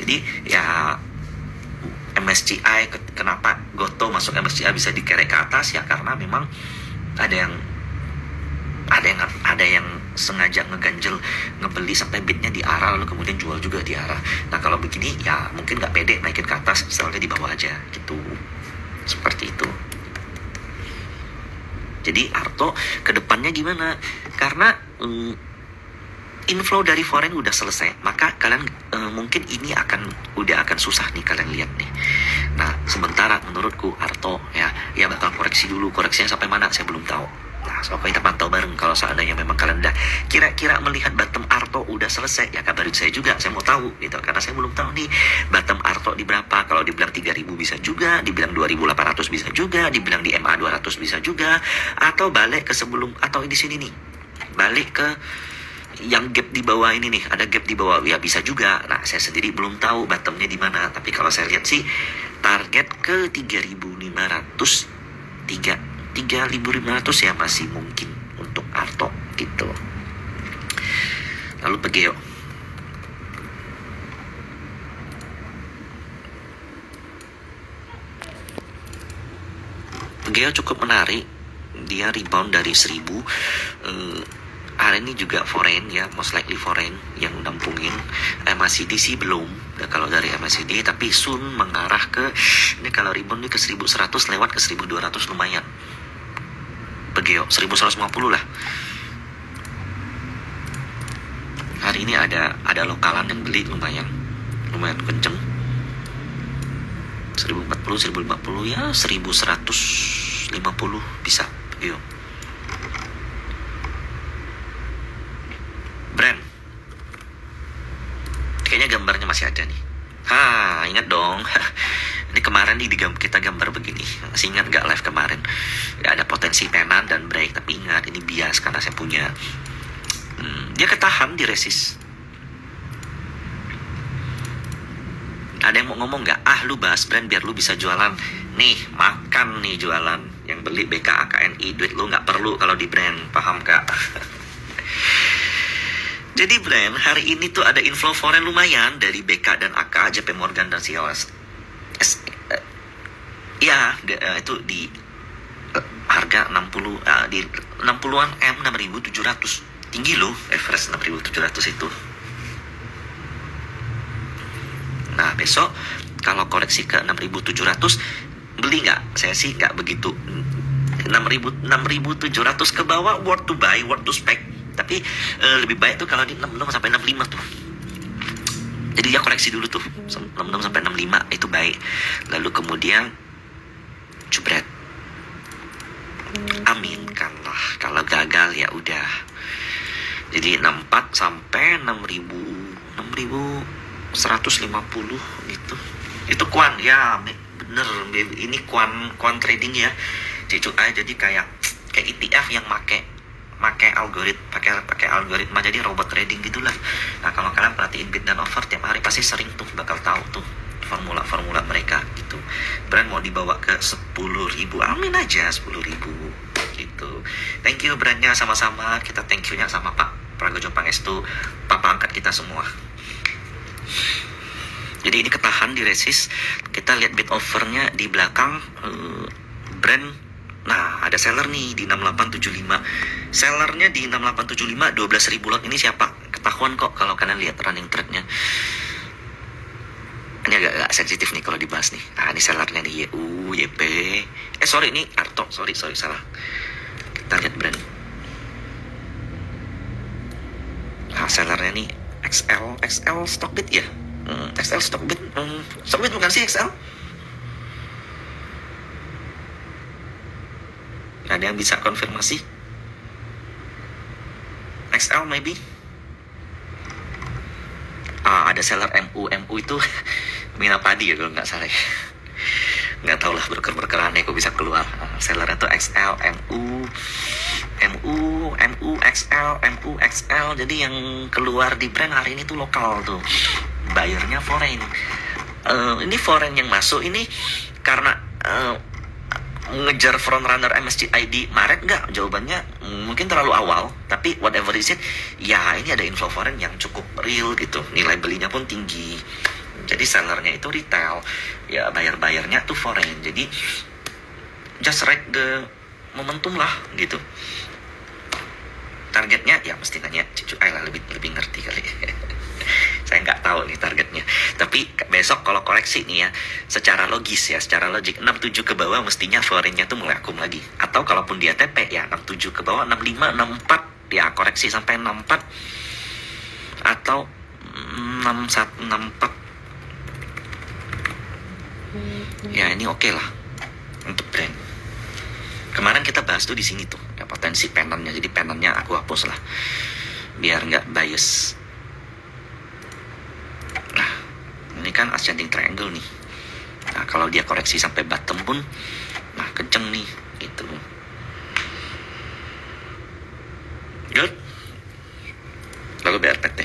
Jadi ya MSCI, kenapa Gotoh masuk MSCI bisa dikerek ke atas ya karena memang ada yang sengaja ngeganjel, ngebeli sampai bidnya di arah lalu kemudian jual juga di arah. Nah kalau begini ya mungkin nggak pede naikin ke atas, misalnya di bawah aja gitu, seperti itu. Jadi Arto kedepannya gimana? Karena inflow dari foreign udah selesai, maka kalian mungkin ini udah akan susah nih kalian lihat nih. Nah sementara menurutku Arto ya bakal koreksi dulu, koreksinya sampai mana saya belum tahu. Nah so kita pantau bareng. Kalau seandainya memang kalian udah kira-kira melihat bottom Arto udah selesai, ya kabarin saya juga, saya mau tahu gitu, karena saya belum tahu nih bottom Arto di berapa. Kalau dibilang 3.000 bisa juga, dibilang 2.800 bisa juga, dibilang di MA 200 bisa juga, atau balik ke sebelum, atau di sini nih balik ke yang gap di bawah ini nih, ada gap di bawah ya bisa juga. Nah saya sendiri belum tahu bottomnya di mana, tapi kalau saya lihat sih target ke 3.500 ya masih mungkin untuk Arto gitu. Lalu Pegeo, cukup menarik, dia rebound dari 1.000. Hari ini juga foreign ya, most likely foreign yang nampungin. MACD sih belum, kalau dari MACD, tapi soon mengarah ke, ini kalau rebound ini ke 1.100 lewat ke 1.200 lumayan. Pegeo 1.150 lah. Hari ini ada lokalan yang beli lumayan kenceng. 1.040, 1.050 ya 1.150 bisa Pegeo. Brand kayaknya gambarnya masih ada nih. Ingat dong. Ini kemarin nih kita gambar begini. Masih ingat gak live kemarin? Ya, ada potensi tenan dan break, tapi ingat ini bias karena saya punya. Dia ketahan di resist. Ada yang mau ngomong gak? Lu bahas brand biar lu bisa jualan. Nih, makan nih jualan. Yang beli BKA KNI, duit lu gak perlu kalau di brand. Paham gak? Jadi brand hari ini tuh ada inflow foreign lumayan dari BK dan AK, JP Morgan dan CLS. Itu di harga 60 di 60-an M 6.700. Tinggi loh, average 6.700 itu. Nah, besok kalau koreksi ke 6.700 beli nggak? Saya sih nggak begitu. 6.700 ke bawah worth to buy, worth to spec. Tapi lebih baik tuh kalau di 66 sampai 65 tuh. Jadi dia koreksi dulu tuh 66 sampai 65 itu baik. Lalu kemudian jebret. Aminkanlah. Kalau gagal ya udah. Jadi 64 sampai 6.150 gitu. Itu kuan ya, bener. Ini kuan trading ya. CCI jadi kayak ETF yang pakai algoritma, jadi robot trading gitulah. Nah kalau kalian perhatiin bid dan offer tiap hari pasti sering tuh bakal tahu tuh formula mereka gitu. Brand mau dibawa ke 10.000, amin aja 10.000 gitu. Thank you brandnya, sama-sama kita thank you nya sama Pak Pragojo Pangestu, papa angkat kita semua. Jadi ini ketahan di resist. Kita lihat bid offernya di belakang brand. Nah, ada seller nih di 6875. Sellernya di 6875, 12.000 lot. Ini siapa? Ketahuan kok kalau kalian lihat running trade-nya. Ini agak sensitif nih kalau dibahas nih. Ini sellernya nih, YU, YP. Sorry, ini Arto. Sorry, salah. Kita lihat brand. Sellernya nih XL Stockbit ya? XL Stockbit. Stockbit bukan sih XL? Ada yang bisa konfirmasi? XL maybe? Ada seller MU itu Mina Padi ya kalau nggak salah. Nggak tahu lah, broker aneh kok bisa keluar. Sellernya tuh XL, XL. Jadi yang keluar di brand hari ini tuh lokal tuh. Bayarnya foreign. Ini foreign yang masuk ini karena ngejar front runner MSCI di Maret nggak? Jawabannya mungkin terlalu awal, tapi whatever is it, ya ini ada inflow foreign yang cukup real gitu, nilai belinya pun tinggi Jadi sellernya itu retail, ya bayarnya tuh foreign. Jadi just ride the momentum lah gitu. Targetnya ya mesti nanya Cucu lah, lebih ngerti kali. Saya nggak tahu nih targetnya. Tapi besok kalau koreksi nih ya, secara logis ya, secara logik 67 ke bawah mestinya foreignnya tuh mulai akum lagi. Atau kalaupun dia TP ya 67 ke bawah, 65, 64 ya koreksi sampai 64 atau 61, 64. Ya ini oke lah untuk brand. Kemarin kita bahas tuh di sini tuh ya potensi penannya. Jadi penannya aku hapus lah biar nggak bias. Nah ini kan ascending triangle nih. Nah kalau dia koreksi sampai bottom pun, nah kenceng nih gitu. Good. Lalu BRPT.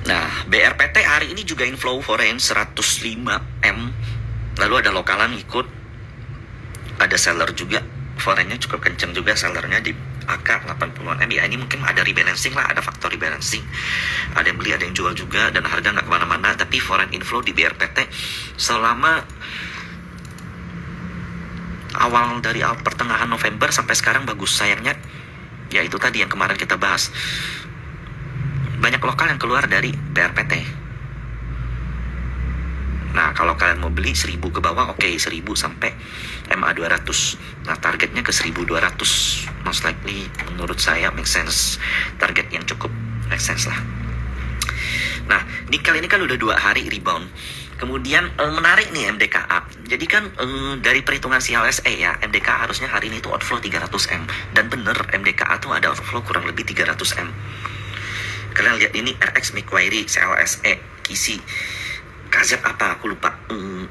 Nah BRPT hari ini juga inflow foreign 105 M. Lalu ada lokalan ikut, ada seller juga, foreignnya cukup kenceng juga sellernya di AK 80-an M. Ya ini mungkin ada rebalancing lah, ada faktor rebalancing. Ada yang beli, ada yang jual juga, dan harga nggak kemana-mana. Tapi foreign inflow di BRPT selama dari pertengahan November sampai sekarang bagus. Sayangnya, ya itu tadi yang kemarin kita bahas. Banyak lokal yang keluar dari BRPT. Nah kalau kalian mau beli 1000 ke bawah, oke, 1000 sampai MA 200. Nah targetnya ke 1200 most likely menurut saya make sense. Target yang cukup make sense lah. Nah nikel ini kan udah 2 hari rebound. Kemudian menarik nih MDKA. Jadi kan dari perhitungan CLSA ya, MDKA harusnya hari ini tuh outflow 300M. Dan bener MDKA tuh ada outflow kurang lebih 300M. Kalian lihat ini RX Macquarie, CLSA, KISI, KZ apa aku lupa,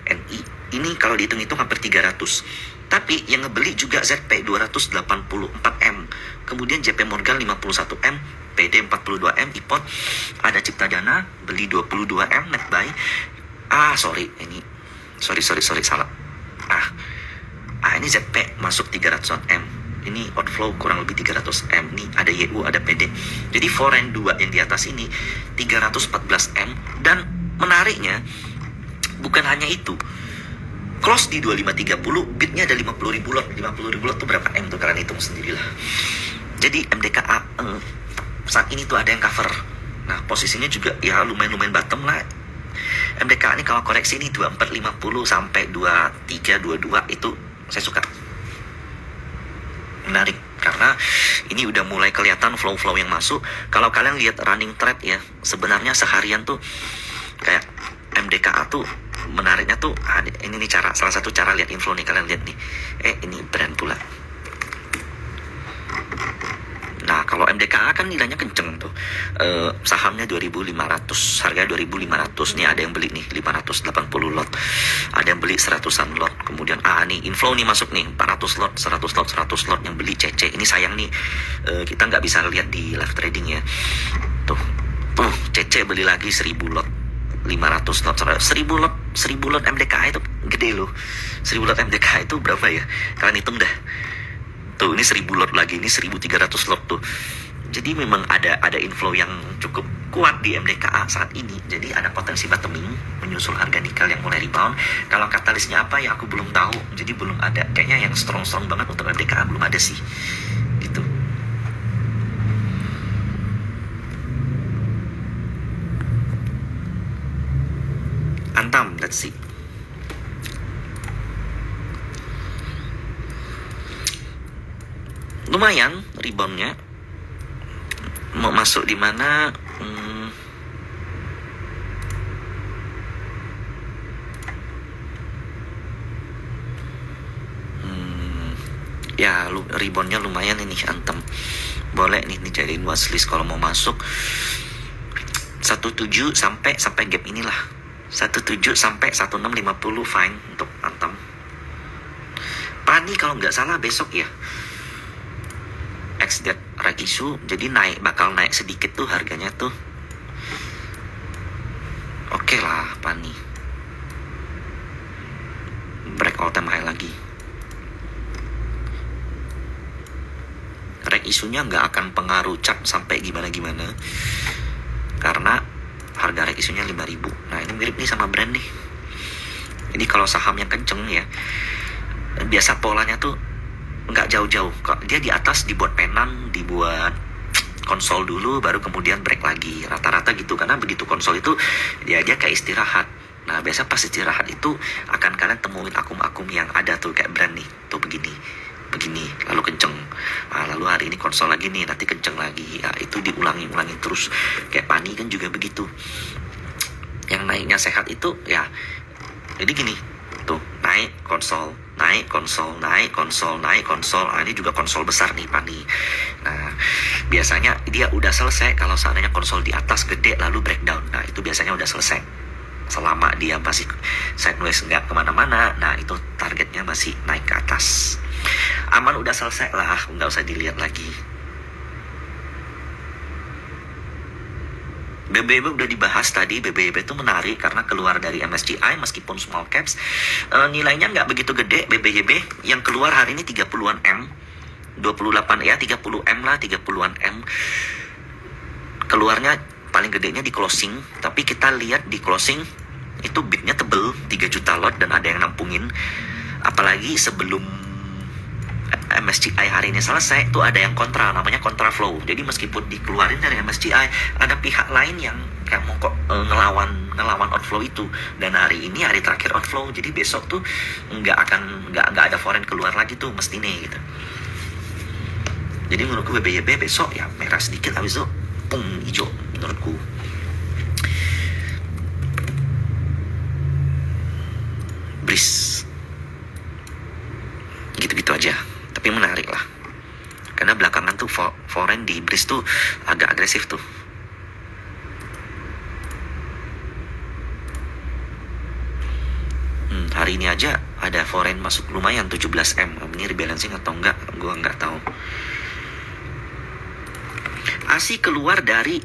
NI. Ini kalau dihitung-hitung hampir 300. Tapi yang ngebeli juga ZP 284M. Kemudian JP Morgan 51M, PD 42M, IPOT, ada Cipta Dana beli 22M net buy. Sorry salah. Ini ZP masuk 300M. Ini outflow kurang lebih 300M. Ini ada YU, ada PD. Jadi foreign 2 yang di atas ini 314M. Dan menariknya bukan hanya itu, cross di 2530, bidnya ada 50.000 lot. 50.000 lot tuh berapa M tuh, kalian hitung sendirilah. Jadi MDKA saat ini tuh ada yang cover. Nah posisinya juga ya lumayan bottom lah. MDKA ini kalau koreksi ini 2450 sampai 2322 itu saya suka. Menarik karena ini udah mulai kelihatan flow-flow yang masuk. Kalau kalian lihat running trade ya, sebenarnya seharian tuh kayak MDKA tuh menariknya tuh ini nih salah satu cara lihat inflow nih, kalian lihat nih. Ini brand pula. Nah kalau MDKA kan nilainya kenceng tuh, sahamnya 2.500, harga 2.500 nih. Ada yang beli nih 580 lot, ada yang beli 100-an lot. Kemudian nih inflow nih masuk nih 400 lot, 100 lot yang beli CC. Ini sayang nih, kita nggak bisa lihat di live trading ya. Tuh CC beli lagi 1000 lot, 500 lot, 1000 lot MDKA itu gede loh. 1000 lot MDKA itu berapa ya? Kalian hitung dah. Tuh ini 1000 lot lagi, ini 1300 lot tuh. Jadi memang ada inflow yang cukup kuat di MDKA saat ini. Jadi ada potensi bottoming menyusul harga nikel yang mulai rebound. Kalau katalisnya apa ya aku belum tahu. Jadi belum ada. Kayaknya yang strong banget untuk MDKA belum ada sih. Gitu. Antam, let's see. Lumayan reboundnya. Mau masuk di mana? Ya reboundnya lumayan ini Antam. Boleh nih dijadiin watchlist kalau mau masuk. 17 sampai gap inilah. 17 sampai 1650 fine untuk Antam. Pani kalau nggak salah besok ya. Ex-debt right issue, jadi bakal naik sedikit tuh harganya tuh. Oke lah Pani. Break all time high lagi. Rek isunya nggak akan pengaruh cap sampai gimana-gimana. karena harga rek isunya 5.000. Nah ini mirip nih sama brand nih. Jadi kalau saham yang kenceng ya, biasa polanya tuh nggak jauh-jauh. Dia di atas dibuat penan, dibuat konsol dulu, baru kemudian break lagi. Rata-rata gitu, karena begitu konsol itu dia kayak istirahat. Nah biasa pas istirahat itu akan kalian temuin akum-akum yang ada tuh kayak brand nih, tuh begini, lalu kenceng. Nah, lalu hari ini konsol lagi nih, nanti kenceng lagi. Nah, itu diulangi terus. Kayak Pani kan juga begitu. Yang naiknya sehat itu ya, jadi gini, tuh naik konsol. Nah ini juga konsol besar nih Pani. Nah biasanya dia udah selesai kalau seandainya konsol di atas gede lalu breakdown. Nah itu biasanya udah selesai. Selama dia masih sideways nggak kemana-mana, nah itu targetnya masih naik ke atas. Aman, udah selesai lah, nggak usah dilihat lagi. BBB udah dibahas tadi. BBB itu menarik karena keluar dari MSCI meskipun small caps, nilainya nggak begitu gede. BBB yang keluar hari ini 30-an M, 28 ya, 30 M lah, 30-an M. Keluarnya paling gedenya di closing, tapi kita lihat di closing itu bidnya tebel, 3 juta lot dan ada yang nampungin. Apalagi sebelum MSCI hari ini selesai, tuh ada yang kontra, namanya kontra flow. Jadi meskipun dikeluarin dari MSCI, ada pihak lain yang kayak mau ngelawan outflow itu. Dan hari ini hari terakhir outflow, jadi besok tuh nggak ada foreign keluar lagi tuh mestinya gitu. Jadi menurutku BBYB besok ya merah sedikit, habis itu hijau menurutku. Breeze gitu-gitu aja, tapi menarik lah karena belakangan tuh foreign di Breeze tuh agak agresif tuh. Hari ini aja ada foreign masuk lumayan 17 M. Ini rebalancing atau enggak gua nggak tahu. ASI keluar dari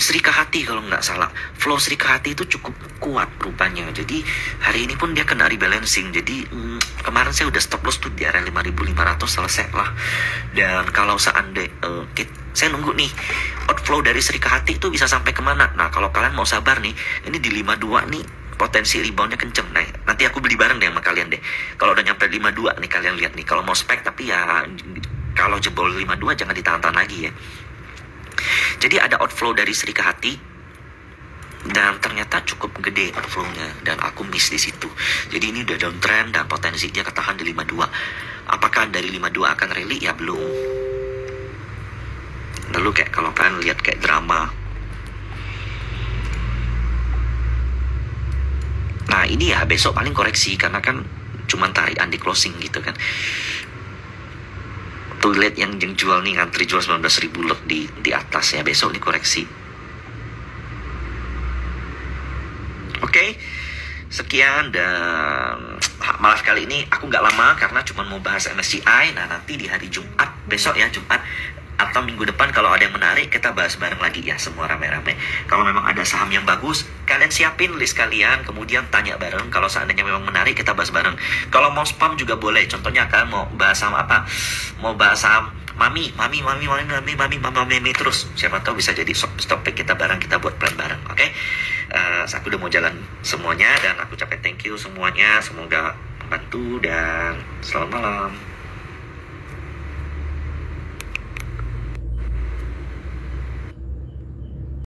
Sri Kahati kalau nggak salah. Flow Sri Kahati itu cukup kuat rupanya. Jadi hari ini pun dia kena rebalancing. Jadi kemarin saya udah stop loss tuh di area 5.500, selesai lah. Dan kalau seandainya saya nunggu nih outflow dari Sri Kahati itu bisa sampai kemana. Nah kalau kalian mau sabar nih, ini di 52 nih potensi reboundnya kenceng. Nah nanti aku beli bareng deh sama kalian deh. Kalau udah nyampe 52 nih kalian lihat nih. Kalau mau spek tapi ya kalau jebol 52 jangan ditahan-tahan lagi ya. Jadi ada outflow dari Sri Kahati dan ternyata cukup gede outflow-nya dan aku miss di situ. Jadi ini udah downtrend dan potensi dia ketahan di 52. Apakah dari 52 akan rally? Ya belum. Lalu kayak kalau kalian lihat kayak drama. Nah ini ya besok paling koreksi karena kan cuman tarikan di closing gitu kan. Tuh lihat yang jual nih ngantri jual 19.000 lot di atas ya, besok dikoreksi. Oke, sekian dan maaf kali ini aku nggak lama karena cuma mau bahas MSCI. Nah nanti di hari Jumat besok ya, Jumat atau minggu depan kalau ada yang menarik kita bahas bareng lagi ya semua rame-rame. Kalau memang ada saham yang bagus kalian siapin list kalian kemudian tanya bareng. Kalau seandainya memang menarik kita bahas bareng. Kalau mau spam juga boleh. Contohnya kalian mau bahas saham apa? Mau bahas saham mami terus. Siapa tahu bisa jadi topik kita bareng, kita buat plan bareng. Oke? Aku udah mau jalan semuanya dan aku ucapkan thank you semuanya. Semoga membantu dan selamat malam.